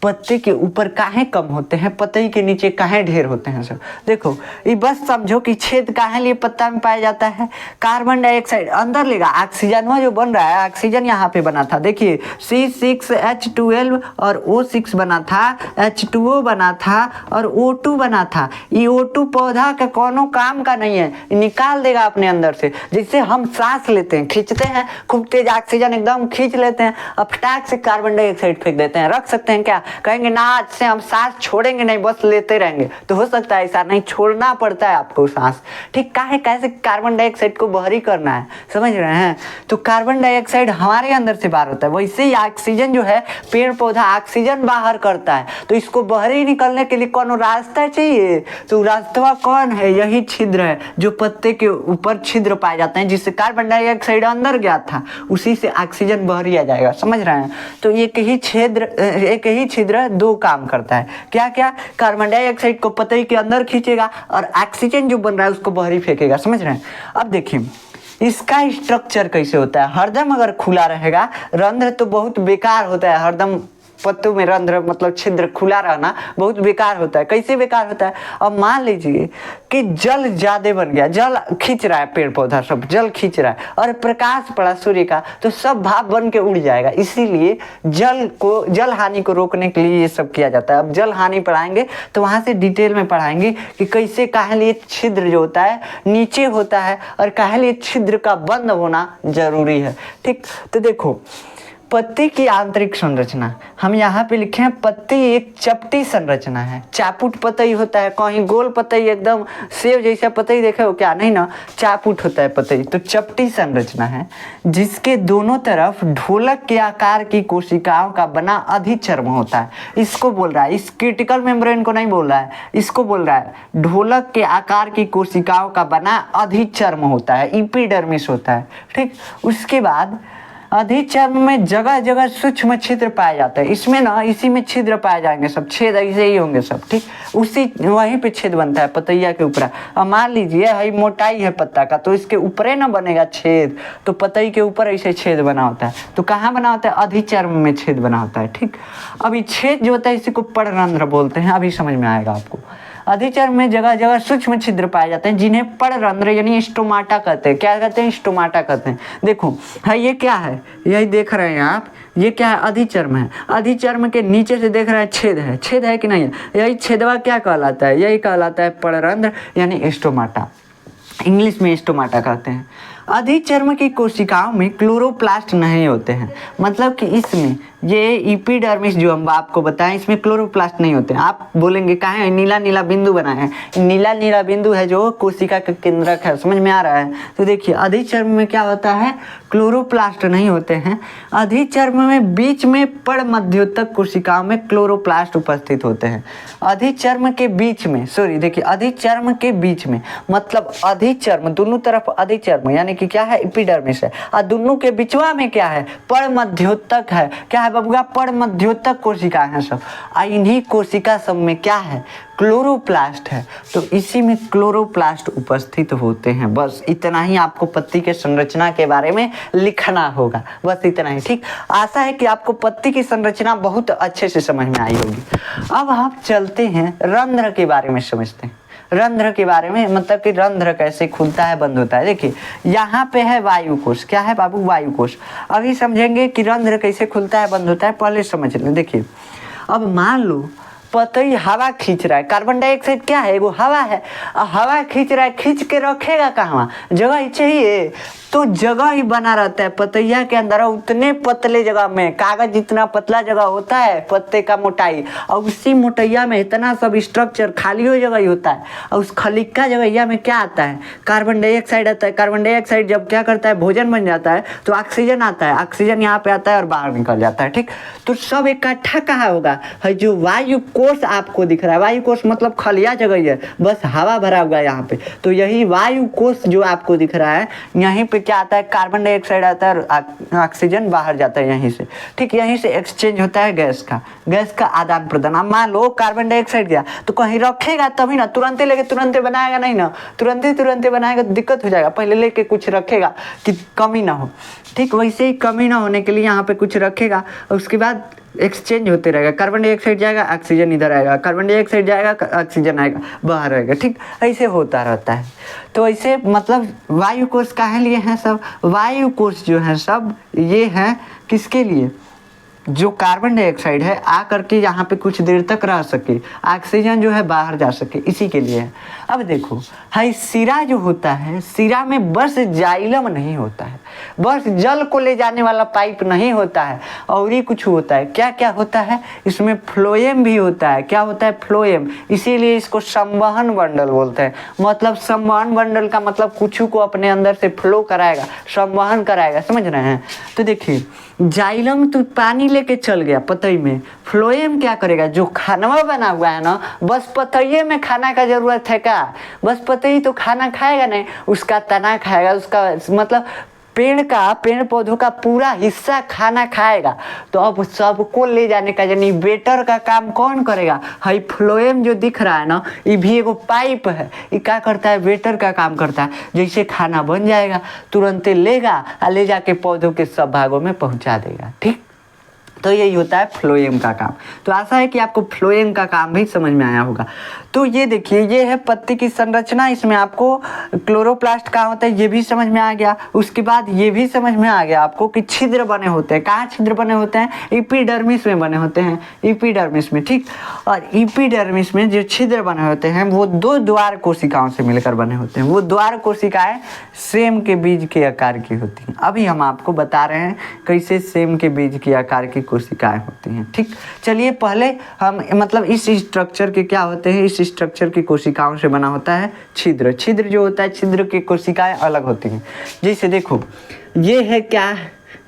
Speaker 1: पत्ते के ऊपर काहे कम होते हैं, पत्ते के नीचे काहे ढेर होते हैं सब। देखो, ये बस समझो कि छेद काहे लिए पत्ता में पाया जाता है? कार्बन डाइऑक्साइड अंदर लेगा, ऑक्सीजन जो बन रहा है, ऑक्सीजन यहाँ पे बना था। देखिए C6H12 और O6 बना था, H2O बना था, और O2 बना था। ये O2 पौधा का कोनो काम का नहीं है, निकाल देगा अपने अंदर से। जैसे हम सांस लेते हैं, खींचते हैं, खूब तेज ऑक्सीजन एकदम खींच लेते हैं, अब फटाक से कार्बन डाइऑक्साइड फेंक देते हैं। रख सकते हैं क्या? कहेंगे ना आज से हम सांस छोड़ेंगे नहीं, बस लेते रहेंगे, तो हो सकता है ऐसा नहीं, छोड़ना पड़ता है आपको सांस। ठीक, काहे कैसे कार्बन डाइऑक्साइड को बाहर ही करना है, समझ रहे हैं। तो कार्बन डाइऑक्साइड हमारे अंदर से बाहर होता है, वैसे ही ऑक्सीजन जो है पेड़ पौधा ऑक्सीजन बाहर करता है, तो इसको बाहर ही निकलने के लिए कौन रास्ता चाहिए। तो रास्ता कौन है, यही छिद्र है जो पत्ते के ऊपर छिद्र पाए जाते हैं, जिससे कार्बन डाइऑक्साइड अंदर गया था उसी से ऑक्सीजन बाहर ही आ जाएगा, समझ रहे हैं। तो एक ही छिद्र दो काम करता है, क्या क्या, कार्बन डाइऑक्साइड को पत्ते के अंदर खींचेगा और ऑक्सीजन जो बन रहा है उसको बाहर ही फेंकेगा, समझ रहे हैं। अब देखिए इसका स्ट्रक्चर कैसे होता है। हरदम अगर खुला रहेगा रंध्र तो बहुत बेकार होता है, हरदम पत्तों में रंध्र मतलब छिद्र खुला रहना बहुत बेकार होता है। कैसे बेकार होता है, अब मान लीजिए कि जल ज्यादा बन गया, जल खींच रहा है, पेड़ पौधा सब जल खींच रहा है और प्रकाश पड़ा सूर्य का, तो सब भाप बन के उड़ जाएगा। इसीलिए जल हानि को रोकने के लिए ये सब किया जाता है। अब जल हानि पढ़ाएंगे तो वहां से डिटेल में पढ़ाएंगे कि कैसे काहे लिए छिद्र जो होता है नीचे होता है और काहे लिए छिद्र का बंद होना जरूरी है। ठीक, तो देखो पत्ती की आंतरिक संरचना हम यहाँ पे लिखे हैं, पत्ती एक चपटी संरचना है, चापुट पतई होता है, कहीं गोल पतई एकदम सेव जैसा पतई देखे हो क्या, नहीं ना, चापुट होता है पतई। तो चपटी संरचना है जिसके दोनों तरफ ढोलक के आकार की कोशिकाओं का बना अधिचर्म होता है। इसको बोल रहा है, इस क्रिटिकल मेम्ब्रेन को नहीं बोल रहा है, इसको बोल रहा है ढोलक के आकार की कोशिकाओं का बना अधिचर्म होता है, एपिडर्मिस होता है। ठीक, उसके बाद अधिचर्म में जगह जगह सूक्ष्म छिद्र पाए जाते हैं, इसमें ना इसी में छिद्र पाए जाएंगे, सब छेद ऐसे ही होंगे सब। ठीक, उसी वहीं पे छेद बनता है पतैया के ऊपर। अब मान लीजिए है मोटाई है पत्ता का, तो इसके ऊपर ना बनेगा छेद, तो पतई के ऊपर ऐसे छेद बना होता है। तो कहाँ बना होता है, अधिचर्म में छेद बना होता है। ठीक, अब ये छेद जो होता है इसी को पर्णरंध्र बोलते हैं, अभी समझ में आएगा आपको। अधिचर्म में जगह जगह सूक्ष्म छिद्र पाए जाते हैं जिन्हें पर्णरंध्र यानी स्टोमाटा कहते हैं। क्या कहते हैं, स्टोमाटा कहते हैं। देखो है ये क्या है, यही देख रहे हैं आप, ये क्या है, अधिचर्म है। अधिचर्म के नीचे से देख रहे हैं छेद है, छेद है कि नहीं है, यही छेदवा क्या कहलाता है, यही कहलाता है पर्णरंध्र यानी स्टोमाटा, इंग्लिश में स्टोमाटा कहते हैं। अधिचर्म की कोशिकाओं में क्लोरोप्लास्ट नहीं होते हैं, मतलब कि इसमें ये एपिडर्मिस जो हम आपको बताएं इसमें क्लोरोप्लास्ट नहीं होते हैं। आप बोलेंगे कहाँ है, नीला नीला बिंदु बना है, नीला नीला बिंदु है जो कोशिका का केंद्रक है, समझ में आ रहा है। तो देखिए अधिचर्म में क्या होता है, क्लोरोप्लास्ट नहीं होते हैं। अधिचर्म में बीच में पर्णमध्योतक कोशिकाओं में क्लोरोप्लास्ट उपस्थित होते हैं। अधिचर्म के बीच में, सॉरी देखिए अधिचर्म के बीच में मतलब अधिचर्म दोनों तरफ अधिचर्म यानी कि क्या है, एपिडर्मिस है, और दोनों के बिचवा में क्या है, पर्णमध्योतक है। क्या है बबुआ, पर्णमध्योतक कोशिका है सब, और इन्हीं कोशिका सब में क्या है, क्लोरोप्लास्ट है। तो इसी में क्लोरोप्लास्ट उपस्थित होते हैं। बस इतना ही आपको पत्ती के संरचना के बारे में लिखना होगा, बस इतना ही। ठीक, आशा है कि आपको पत्ती की संरचना बहुत अच्छे से समझ में आई होगी। अब हम चलते हैं रंध्र के बारे में समझते हैं। रंध्र के बारे में मतलब कि रंध्र कैसे खुलता है बंद होता है। देखिए यहाँ पे है वायु कोश, क्या है बाबू, वायु कोश। अभी समझेंगे कि रंध्र कैसे खुलता है बंद होता है, पहले समझ लें। देखिए अब मान लो पतई हवा खींच रहा है, कार्बन डाइऑक्साइड क्या है, वो हवा है, हवा खींच रहा है, खींच के रखेगा कहाँ, जगह ही चाहिए, तो जगह ही बना रहता है पतैया के अंदर। उतने पतले जगह में, कागज जितना पतला जगह होता है पत्ते का मोटाई, और उसी मोटैया में इतना सब स्ट्रक्चर खाली हो जगह ही होता है। और उस खलिक्का जगह में क्या आता है, कार्बन डाइऑक्साइड आता है। कार्बन डाइऑक्साइड जब क्या करता है, भोजन बन जाता है, तो ऑक्सीजन आता है, ऑक्सीजन यहाँ पे आता है और बाहर निकल जाता है। ठीक, तो सब इकट्ठा कहाँ होगा, है जो वायु कोश आपको दिख रहा है, वायु कोश मतलब खलिया जगह ही है, बस हवा भरा हुआ है यहाँ पे। तो यही वायु कोश जो आपको दिख रहा है, यहीं पे क्या आता है, कार्बन डाइऑक्साइड आता है और ऑक्सीजन बाहर जाता है यहीं से। ठीक, यहीं से एक्सचेंज होता है गैस का आदान प्रदान। अब मान लो कार्बन डाइऑक्साइड गया तो कहीं रखेगा तभी ना, तुरंते लेके तुरंते बनाएगा नहीं ना, तुरंते बनाएगा तो दिक्कत हो जाएगा, पहले लेके कुछ रखेगा कि कमी ना हो। ठीक, वैसे ही कमी ना होने के लिए यहाँ पे कुछ रखेगा और उसके बाद एक्सचेंज होते रहेगा, कार्बन डाइऑक्साइड जाएगा ऑक्सीजन इधर आएगा, कार्बन डाइऑक्साइड जाएगा ऑक्सीजन आएगा बाहर आएगा। ठीक, ऐसे होता रहता है। तो ऐसे मतलब वायु कोश काहे लिए हैं सब, वायु कोश जो है सब ये है किसके लिए, जो कार्बन डाइऑक्साइड है आकर के यहाँ पे कुछ देर तक रह सके, ऑक्सीजन जो है बाहर जा सके, इसी के लिए है। अब देखो हाई सिरा जो होता है, सिरा में बस जाइलम नहीं होता है, बस जल को ले जाने वाला पाइप नहीं होता है, और ही कुछ होता है। क्या क्या होता है इसमें? फ्लोएम भी होता है। क्या होता है? फ्लोएम। इसीलिए इसको संवहन बंडल बोलते हैं। मतलब संवहन बंडल का मतलब कुछ को अपने अंदर से फ्लो कराएगा, संवहन कराएगा, समझ रहे हैं? तो देखिए जाइलम तो पानी लेके चल गया पतई में, फ्लोएम क्या करेगा? जो खाना बना हुआ है ना, बस पतइये में खाना का जरूरत है क्या? बस पतई तो खाना खाएगा नहीं, उसका तना खाएगा, उसका मतलब पेड़ पौधों का पूरा हिस्सा खाना खाएगा। तो अब सबको ले जाने का यानी वेटर का काम कौन करेगा? हाई फ्लोएम जो दिख रहा है ना, ये भी एगो पाइप है, ये क्या करता है? वेटर का काम करता है। जैसे खाना बन जाएगा तुरंत लेगा और ले जाके पौधों के सब भागों में पहुंचा देगा। ठीक, तो यही होता है फ्लोएम का काम। तो आशा है कि आपको फ्लोएम का काम भी समझ में आया होगा। तो ये देखिए, ये है पत्ती की संरचना। इसमें आपको क्लोरोप्लास्ट कहाँ होता है ये भी समझ में आ गया। उसके बाद ये भी समझ में आ गया आपको कि छिद्र बने होते हैं। कहाँ छिद्र बने होते हैं? एपिडर्मिस में बने होते हैं, एपिडर्मिस में। ठीक, और एपिडर्मिस में जो छिद्र बने होते हैं वो दो द्वार कोशिकाओं से मिलकर बने होते हैं। वो द्वार कोशिकाएं सेम के बीज के आकार की होती हैं। अभी हम आपको बता रहे हैं कैसे सेम के बीज के आकार की कोशिकाएं होती हैं। ठीक, चलिए पहले हम मतलब इस स्ट्रक्चर के क्या होते हैं, इस स्ट्रक्चर की कोशिकाओं से बना होता है छिद्र। छिद्र जो होता है, छिद्र की कोशिकाएं अलग होती हैं। जैसे देखो ये है क्या,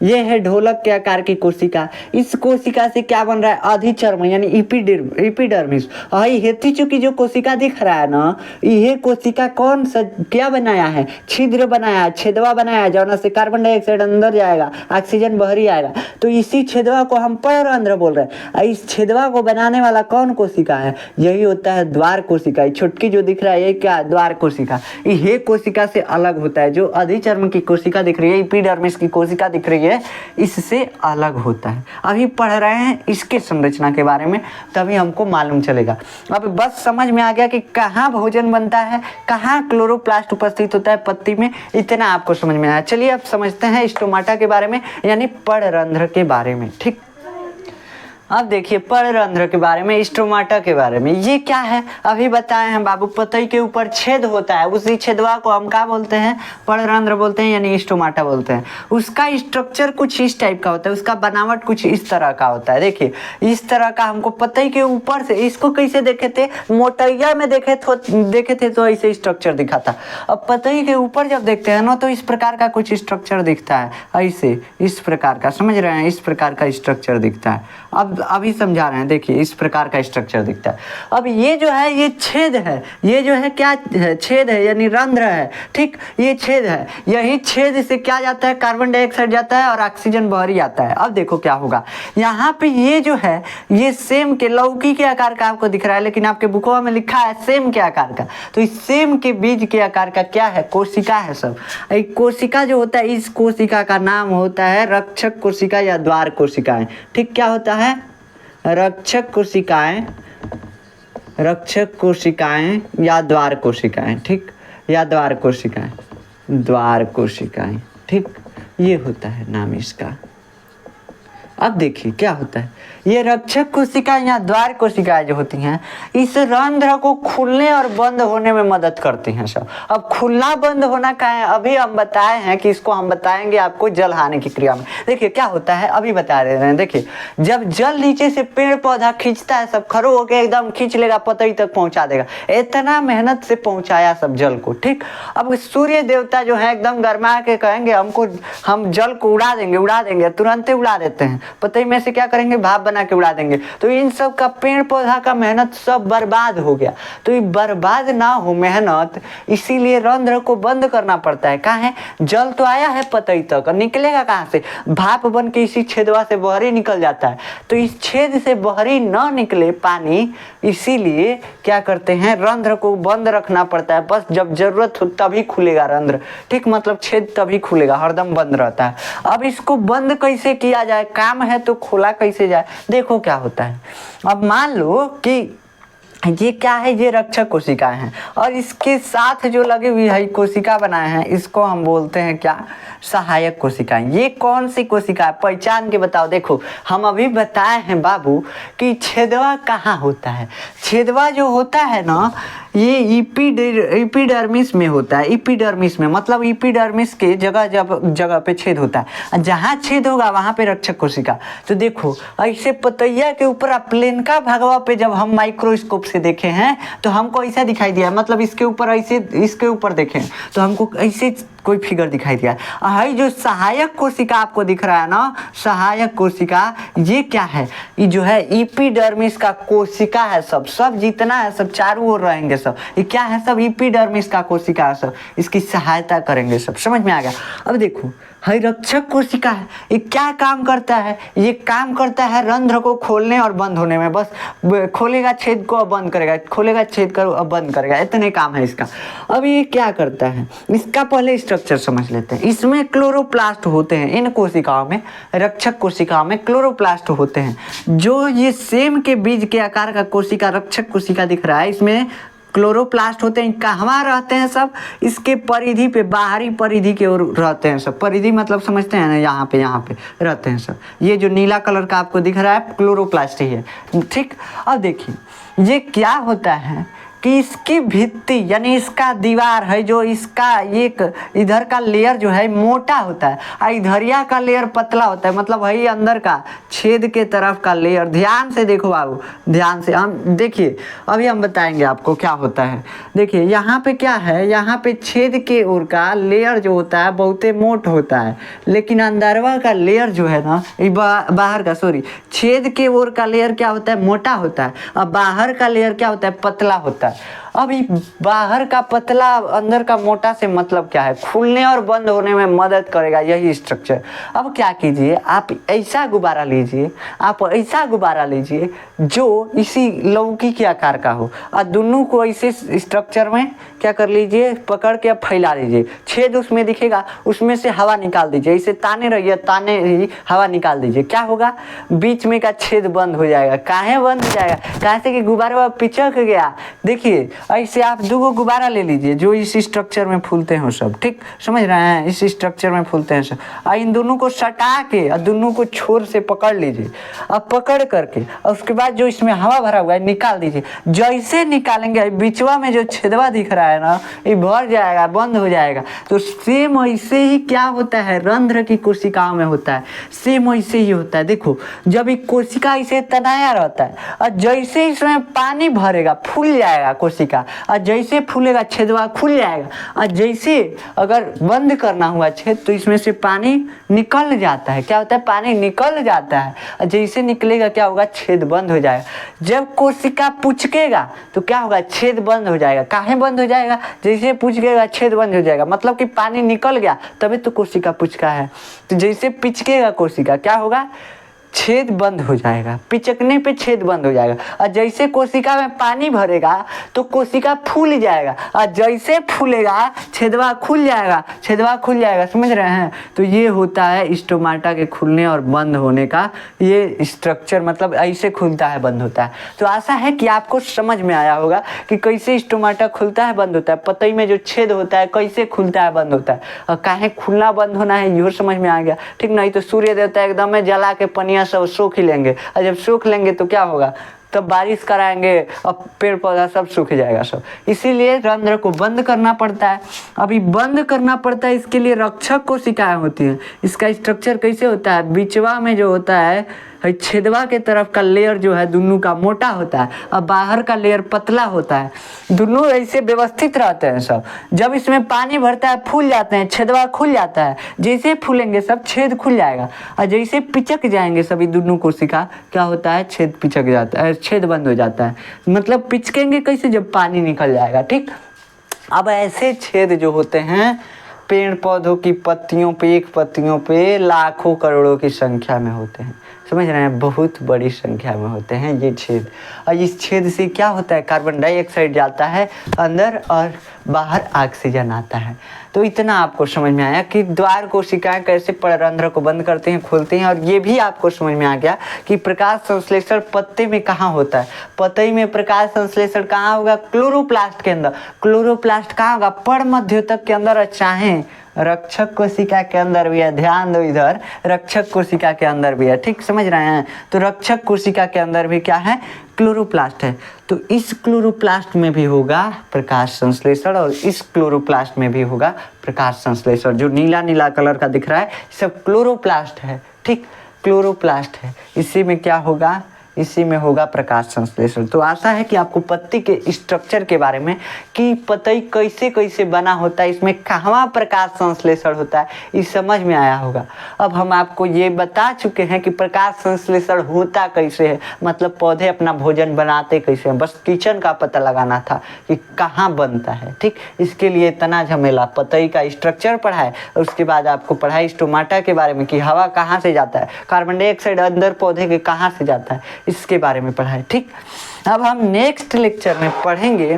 Speaker 1: ये है ढोलक के आकार की कोशिका। इस कोशिका से क्या बन रहा है? अधिचर्म यानी एपिडर्मिस। और हेती चुकी जो कोशिका दिख रहा है ना, यह कोशिका कौन सा क्या बनाया है? छिद्र बनाया, छेदवा बनाया, जौना से कार्बन डाइऑक्साइड अंदर जाएगा, ऑक्सीजन बाहर आएगा। तो इसी छेदवा को हम पररंध्र बोल रहे हैं। और इस छेदवा को बनाने वाला कौन कोशिका है? यही होता है द्वार कोशिका। छुटकी जो दिख रहा है ये क्या? द्वार कोशिका। यह कोशिका से अलग होता है। जो अधिचर्म की कोशिका दिख रही है, एपिडर्मिस की कोशिका दिख रही है, इससे अलग होता है। अभी पढ़ रहे हैं इसके संरचना के बारे में, तभी हमको मालूम चलेगा। अब बस समझ में आ गया कि कहाँ भोजन बनता है, कहाँ क्लोरोप्लास्ट उपस्थित होता है पत्ती में, इतना आपको समझ में आया। चलिए अब समझते हैं स्टोमाटा के बारे में यानी पर्णरंध्र के बारे में। ठीक, अब देखिए पर्णरंध्र के बारे में, स्टोमाटा के बारे में। ये क्या है अभी बताए हैं बाबू। पतई के ऊपर छेद होता है, उसी छेदवा को हम क्या बोलते हैं? पर्णरंध्र बोलते हैं यानी स्टोमाटा बोलते हैं। उसका स्ट्रक्चर कुछ इस टाइप का होता है, उसका बनावट कुछ इस तरह का होता है। देखिए इस तरह का हमको पतई के ऊपर से, इसको कैसे देखे थे? मोटैया में देखे थे तो ऐसे स्ट्रक्चर दिखा था। अब पतई के ऊपर जब देखते हैं ना तो इस प्रकार का कुछ स्ट्रक्चर दिखता है, ऐसे इस प्रकार का, समझ रहे हैं? इस प्रकार का स्ट्रक्चर दिखता है। अब अभी समझा रहे हैं, देखिए इस प्रकार का स्ट्रक्चर दिखता है। अब ये जो है ये छेद है, ये जो है क्या है? छेद है यानी रंध्र है। ठीक, ये छेद है, यही छेद से क्या जाता है? कार्बन डाइऑक्साइड जाता है और ऑक्सीजन बाहर आता है। अब देखो क्या होगा, यहाँ पे ये जो है ये सेम के लौकी के आकार का आपको दिख रहा है, लेकिन आपके बुकवा में लिखा है सेम के आकार का। तो इस सेम के बीज के आकार का क्या है? कोशिका है सब। एक कोशिका जो होता है, इस कोशिका का नाम होता है रक्षक कोशिका या द्वार कोशिकाएं। ठीक, क्या होता है? रक्षक कोशिकाएं, रक्षक कोशिकाएं या द्वार कोशिकाएं। ठीक, या द्वार कोशिकाएं, द्वार कोशिकाएं। ठीक, ये होता है नाम इसका। अब देखिए क्या होता है, ये रक्षक कोशिकाएं या द्वार कोशिकाएं जो होती हैं, इस रंध्र को खुलने और बंद होने में मदद करती हैं सब। अब खुलना बंद होना क्या है अभी हम बताए हैं कि इसको हम बताएंगे आपको जल हानि की क्रिया में। देखिए क्या होता है अभी बता रहे हैं। देखिए जब जल नीचे से पेड़ पौधा खींचता है, सब खड़ो होकर एकदम खींच लेगा, पतई तक पहुंचा देगा। इतना मेहनत से पहुंचाया सब जल को। ठीक, अब सूर्य देवता जो है एकदम गरमा के कहेंगे हमको, हम जल को उड़ा देंगे, तुरंत उड़ा देते हैं। पतई में से क्या करेंगे? भाप बना के उड़ा देंगे। तो इन सब का पेड़ पौधा का मेहनत सब बर्बाद हो गया। तो ये बर्बाद ना हो मेहनत, इसीलिए रंध्र को बंद करना पड़ता है। कहाँ है? जल तो आया है पतई तक, निकलेगा कहाँ से? भाप बन के इसी छेदवा से बहरी निकल जाता है। तो इस छेद से बहरी न निकले पानी, इसीलिए क्या करते हैं? रंध्र को बंद रखना पड़ता है। बस जब जरूरत हो तभी खुलेगा रंध्र। ठीक, मतलब छेद तभी खुलेगा, हरदम बंद रहता है। अब इसको बंद कैसे किया जाए? काम है तो खोला कैसे जाए? देखो क्या होता है। अब मान लो कि ये क्या है, ये रक्षक कोशिकाएं हैं और इसके साथ जो लगी हुई है कोशिका बनाए हैं इसको हम बोलते हैं क्या, सहायक कोशिकाएं। ये कौन सी कोशिका है, पहचान के बताओ। देखो हम अभी बताए हैं बाबू कि छेदवा कहाँ होता है। छेदवा जो होता है ना ये इपीडर्मिस में होता है। इपीडर्मिस में मतलब इपीडर्मिस के जगह पे छेद होता है। जहाँ छेद होगा वहाँ पे रक्षक कोशिका। तो देखो ऐसे पतैया के ऊपर प्लेनका भागवा पे जब हम माइक्रोस्कोप से देखे हैं तो हमको ऐसा दिखाई दिया, मतलब इसके ऊपर ऐसे, इसके ऊपर देखें तो हमको ऐसे कोई फिगर दिखाई दिया। है जो सहायक कोशिका आपको दिख रहा है ना, सहायक कोशिका, ये क्या है, ये जो है इपीडर्मिस का कोशिका है। सब जितना है सब चारों ओर रहेंगे सब। ये क्या है, सब इपीडर्मिस का कोशिका है सब, इसकी सहायता करेंगे सब। समझ में आ गया। अब देखो है रक्षक कोशिका है, ये क्या काम करता है, ये काम करता है रंध्र को खोलने और बंद होने में। बस खोलेगा छेद को अब बंद करेगा, खोलेगा छेद को अब बंद करेगा, इतने काम है इसका। अब ये क्या करता है, इसका पहले स्ट्रक्चर समझ लेते हैं। इसमें क्लोरोप्लास्ट होते हैं, इन कोशिकाओं में, रक्षक कोशिकाओं में क्लोरोप्लास्ट होते हैं। जो ये सेम के बीज के आकार का कोशिका रक्षक कोशिका दिख रहा है, इसमें क्लोरोप्लास्ट होते हैं। कहाँ रहते हैं सब, इसके परिधि पे, बाहरी परिधि के ओर रहते हैं सब। परिधि मतलब समझते हैं ना, यहाँ पे रहते हैं सब। ये जो नीला कलर का आपको दिख रहा है क्लोरोप्लास्ट ही है, ठीक। अब देखिए ये क्या होता है कि इसकी भित्ति यानी इसका दीवार है, जो इसका एक इधर का लेयर जो है मोटा होता है और इधरिया का लेयर पतला होता है। मतलब वही अंदर का छेद के तरफ का लेयर। ध्यान से देखो बाबू, ध्यान से हम देखिए, अभी हम बताएंगे आपको क्या होता है। देखिए यहाँ पे क्या है, यहाँ पे छेद के ओर का लेयर जो होता है बहुते मोट होता है, लेकिन अंदरवा का लेयर जो है ना, बाहर का छेद के ओर का लेयर क्या होता है, मोटा होता है और बाहर का लेयर क्या होता है, पतला होता है। अब बाहर का पतला अंदर का मोटा से मतलब क्या है, खुलने और बंद होने में मदद करेगा यही स्ट्रक्चर। अब क्या कीजिए, आप ऐसा गुब्बारा लीजिए, आप ऐसा गुब्बारा लीजिए जो इसी लौकी के आकार का हो और दोनों को ऐसे स्ट्रक्चर में क्या कर लीजिए, पकड़ के अब फैला लीजिए। छेद उसमें दिखेगा, उसमें से हवा निकाल दीजिए। इसे ताने रहिए, ताने ही हवा निकाल दीजिए। क्या होगा, बीच में का छेद बंद हो जाएगा। काहे बंद हो जाएगा, कहाँ से कि गुब्बारा पिचक गया। देखिए ऐसे आप दो गुब्बारा ले लीजिए जो इस स्ट्रक्चर में फूलते हैं सब, ठीक, समझ रहे हैं, इस स्ट्रक्चर में फूलते हैं सब। और इन दोनों को सटा के और दोनों को छोर से पकड़ लीजिए। अब पकड़ करके और उसके बाद जो इसमें हवा भरा हुआ है निकाल दीजिए। जैसे निकालेंगे बीचवा में जो छेदवा दिख रहा है ना, ये भर जाएगा, बंद हो जाएगा। तो सेम ऐसे ही क्या होता है, रंध्र की कोशिकाओं में होता है, सेम ऐसे ही होता है। देखो जब एक कोशिका इसे तनाया रहता है और जैसे इसमें पानी भरेगा फूल जाएगा कोशिका, और जैसे फूलेगा छेदवा खुल जाएगा। और जैसे अगर बंद करना हुआ छेद तो इसमें से पानी निकल जाता है। क्या होता है, पानी निकल जाता है और जैसे निकलेगा क्या होगा, छेद बंद हो जाएगा। जब कोशिका पुचकेगा तो क्या होगा, छेद बंद हो जाएगा। काहे बंद हो जाएगा, जैसे पुचकेगा छेद बंद हो जाएगा, मतलब कि पानी निकल गया तभी तो कोशिका पुचका है। तो जैसे पिचकेगा कोशिका क्या होगा, छेद बंद हो जाएगा। पिचकने पे छेद बंद हो जाएगा। और जैसे कोशिका में पानी भरेगा तो कोशिका फूल जाएगा और जैसे फूलेगा छेदवा खुल जाएगा, छेदवा खुल जाएगा। समझ रहे हैं। तो ये होता है स्टोमाटा के खुलने और बंद होने का ये स्ट्रक्चर, मतलब ऐसे खुलता है बंद होता है। तो आशा है कि आपको समझ में आया होगा कि कैसे स्टोमाटा खुलता है बंद होता है, पतई में जो छेद होता है कैसे खुलता है बंद होता है और काहे खुलना बंद होना है, ये समझ में आ गया, ठीक। नहीं तो सूर्य देवता एकदम में जला के पनिया सब सूख ही लेंगे और जब सूख लेंगे तो क्या होगा, तब बारिश कराएंगे और पेड़ पौधा सब सूख जाएगा सब। इसीलिए रंध्र को बंद करना पड़ता है। अभी बंद करना पड़ता है, इसके लिए रक्षक कोशिकाएं होती हैं। इसका स्ट्रक्चर कैसे होता है, बीचवा में जो होता है छेदवा के तरफ का लेयर जो है दोनों का मोटा होता है और बाहर का लेयर पतला होता है। दोनों ऐसे व्यवस्थित रहते हैं सब। जब इसमें पानी भरता है फूल जाते हैं, छेदवा खुल जाता है। जैसे फूलेंगे सब छेद खुल जाएगा और जैसे पिचक जाएंगे सभी दोनों कोशिका क्या होता है, छेद पिचक जाता है, छेद बंद हो जाता है। मतलब पिचकेंगे कैसे, जब पानी निकल जाएगा, ठीक। अब ऐसे छेद जो होते हैं पेड़ पौधों की पत्तियों पे, एक पत्तियों पे लाखों करोड़ों की संख्या में होते हैं। समझ रहे हैं, बहुत बड़ी संख्या में होते हैं ये छेद। और इस छेद से क्या होता है, कार्बन डाइऑक्साइड जाता है अंदर और बाहर ऑक्सीजन आता है। तो इतना आपको समझ में आया कि द्वार कोशिकाएं कैसे पररंध्र को बंद करती हैं, खोलती हैं। और ये भी आपको समझ में आ गया कि प्रकाश संश्लेषण पत्ते में कहाँ होता है। पतई में प्रकाश संश्लेषण कहाँ होगा? क्लोरोप्लास्ट के अंदर। क्लोरोप्लास्ट कहाँ होगा? परमध्योतक के अंदर, चाहे रक्षक कोशिका के अंदर भी है। ध्यान दो, इधर रक्षक कोशिका के अंदर भी है। ठीक समझ रहे हैं? तो रक्षक कोशिका के अंदर भी क्या है? क्लोरोप्लास्ट है। तो इस क्लोरोप्लास्ट में भी होगा प्रकाश संश्लेषण और इस क्लोरोप्लास्ट में भी होगा प्रकाश संश्लेषण। जो नीला नीला कलर का दिख रहा है सब क्लोरोप्लास्ट है। ठीक, क्लोरोप्लास्ट है। इसी में क्या होगा? इसी में होगा प्रकाश संश्लेषण। तो आशा है कि आपको पत्ती के स्ट्रक्चर के बारे में, कि पतई कैसे कैसे बना होता है, इसमें कहाँ प्रकाश संश्लेषण होता है, ये समझ में आया होगा। अब हम आपको ये बता चुके हैं कि प्रकाश संश्लेषण होता कैसे है, मतलब पौधे अपना भोजन बनाते कैसे हैं। बस किचन का पता लगाना था कि कहाँ बनता है। ठीक, इसके लिए इतना झमेला। पतई का स्ट्रक्चर पढ़ा है, उसके बाद आपको पढ़ा है स्टोमाटा के बारे में कि हवा कहाँ से जाता है, कार्बन डाइऑक्साइड अंदर पौधे के कहाँ से जाता है, इसके बारे में पढ़ा है। ठीक, अब हम नेक्स्ट लेक्चर में पढ़ेंगे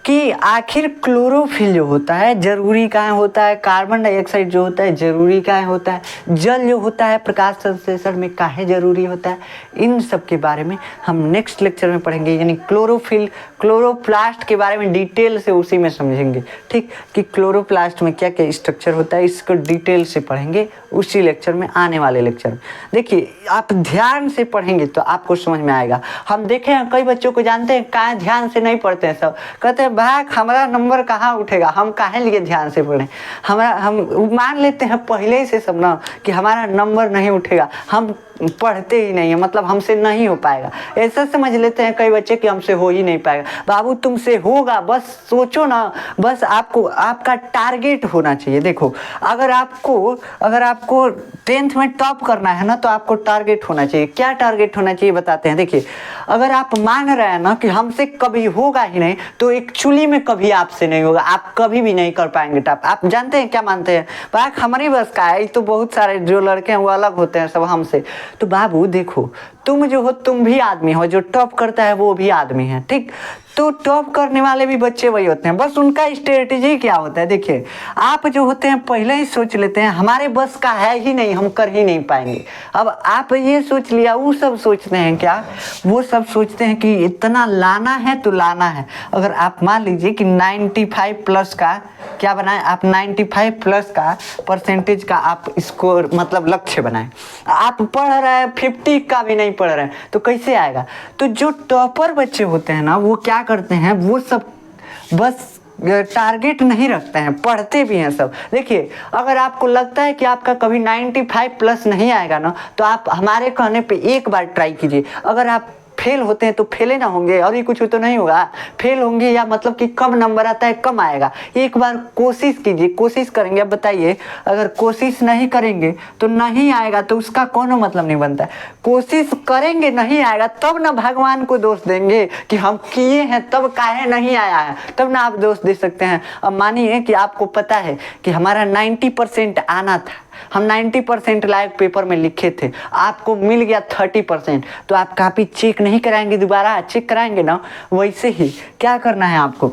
Speaker 1: कि आखिर क्लोरोफिल जो होता है जरूरी कहाँ होता है, कार्बन डाइऑक्साइड जो होता है जरूरी कहाँ होता है, जल जो होता है प्रकाश संश्लेषण में काहे जरूरी होता है, इन सब के बारे में हम नेक्स्ट लेक्चर में पढ़ेंगे। यानी क्लोरोफिल, क्लोरोप्लास्ट के बारे में डिटेल से उसी में समझेंगे। ठीक, कि क्लोरोप्लास्ट में क्या क्या स्ट्रक्चर होता है, इसको डिटेल से पढ़ेंगे उसी लेक्चर में, आने वाले लेक्चर में। देखिए, आप ध्यान से पढ़ेंगे तो आपको समझ में आएगा। हम देखे हैं कई बच्चों को, जानते हैं कहाँ ध्यान से नहीं पढ़ते हैं, सब कहते हैं भाग हमारा नंबर कहाँ उठेगा, हम काहे लिए ध्यान से पढ़ें। हम मान लेते हैं पहले से सब ना कि हमारा नंबर नहीं उठेगा, हम पढ़ते ही नहीं है, मतलब हमसे नहीं हो पाएगा। ऐसा समझ लेते हैं कई बच्चे कि हमसे हो ही नहीं पाएगा। बाबू तुमसे होगा, बस सोचो ना। बस आपको आपका टारगेट होना चाहिए। देखो, अगर आपको 10th में टॉप करना है ना, तो आपको टारगेट होना चाहिए। क्या टारगेट होना चाहिए बताते हैं। देखिए, अगर आप मान रहे हैं ना कि हमसे कभी होगा ही नहीं, तो एक्चुअली में कभी आपसे नहीं होगा, आप कभी भी नहीं कर पाएंगे टॉप। आप जानते हैं क्या मानते हैं? बात हमारी बस का है। तो बहुत सारे जो लड़के हैं वो अलग होते हैं सब हमसे। तो बाबू देखो, तुम जो हो तुम भी आदमी हो, जो टॉप करता है वो भी आदमी है। ठीक, तो टॉप करने वाले भी बच्चे वही होते हैं। बस उनका स्ट्रेटेजी क्या होता है, देखिए, आप जो होते हैं पहले ही सोच लेते हैं हमारे बस का है ही नहीं, हम कर ही नहीं पाएंगे। अब आप ये सोच लिया, वो सब सोचते हैं क्या? वो सब सोचते हैं कि इतना लाना है तो लाना है। अगर आप मान लीजिए कि 95 प्लस का क्या बनाए, आप 95 प्लस का परसेंटेज का आप स्कोर मतलब लक्ष्य बनाएं। आप पढ़ रहे हैं 50 का भी नहीं पढ़ रहे हैं तो कैसे आएगा? तो जो टॉपर बच्चे होते हैं ना, वो क्या करते हैं, वो सब बस टारगेट नहीं रखते हैं, पढ़ते भी हैं सब। देखिए, अगर आपको लगता है कि आपका कभी 95 प्लस नहीं आएगा ना, तो आप हमारे कहने पे एक बार ट्राई कीजिए। अगर आप फेल होते हैं तो फेले ना होंगे, और ये कुछ तो नहीं होगा, फेल होंगे या मतलब कि कम नंबर आता है, कम आएगा। एक बार कोशिश कीजिए, कोशिश करेंगे। अब बताइए, अगर कोशिश नहीं करेंगे तो नहीं आएगा, तो उसका कोनो मतलब नहीं बनता है। कोशिश करेंगे, नहीं आएगा, तब ना भगवान को दोष देंगे कि हम किए हैं तब काहे नहीं आया है, तब ना आप दोष दे सकते हैं। अब मानिए कि आपको पता है कि हमारा 90% आना था, हम 90% लायक पेपर में लिखे थे, आपको मिल गया 30%, तो आप कॉपी चेक नहीं कराएंगे, दोबारा चेक कराएंगे ना? वैसे ही क्या करना है आपको,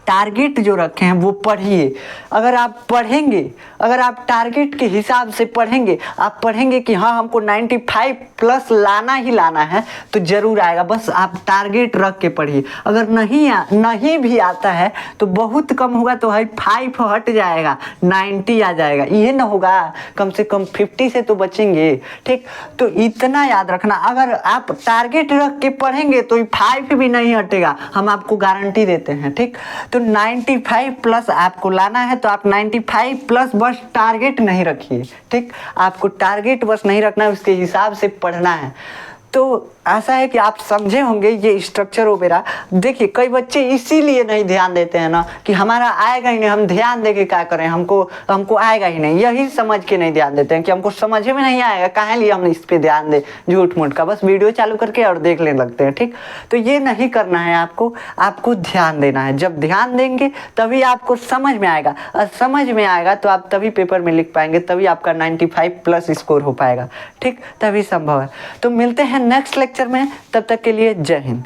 Speaker 1: टारगेट जो रखे हैं वो पढ़िए। अगर आप पढ़ेंगे, अगर आप टारगेट के हिसाब से पढ़ेंगे, आप पढ़ेंगे कि हाँ हमको 95 प्लस लाना ही लाना है, तो जरूर आएगा। बस आप टारगेट रख के पढ़िए। अगर नहीं भी आता है तो बहुत कम होगा, तो है 5 हट जाएगा, 90 आ जाएगा। ये ना होगा, कम से कम 50 से तो बचेंगे। ठीक, तो इतना याद रखना, अगर आप टारगेट रख के पढ़ेंगे तो 5 भी नहीं हटेगा, हम आपको गारंटी देते हैं। ठीक, तो 95 प्लस आपको लाना है, तो आप 95 प्लस बस टारगेट नहीं रखिए। ठीक, आपको टारगेट बस नहीं रखना है, उसके हिसाब से पढ़ना है। तो ऐसा है कि आप समझे होंगे ये स्ट्रक्चर वगैरह। देखिए, कई बच्चे इसीलिए नहीं ध्यान देते हैं ना कि हमारा आएगा ही नहीं, हम ध्यान दे के क्या करें, हमको आएगा ही नहीं, यही समझ के नहीं ध्यान देते हैं कि हमको समझ में नहीं आएगा, काहे लिए हम इस पे ध्यान दे, झूठ मूठ का, बस वीडियो चालू करके और देख लेने लगते हैं। ठीक, तो ये नहीं करना है आपको ध्यान देना है। जब ध्यान देंगे तभी आपको समझ में आएगा, और समझ में आएगा तो आप तभी पेपर में लिख पाएंगे, तभी आपका 95 प्लस स्कोर हो पाएगा। ठीक, तभी संभव है। तो मिलते हैं नेक्स्ट लेक्चर में, तब तक के लिए जय हिंद।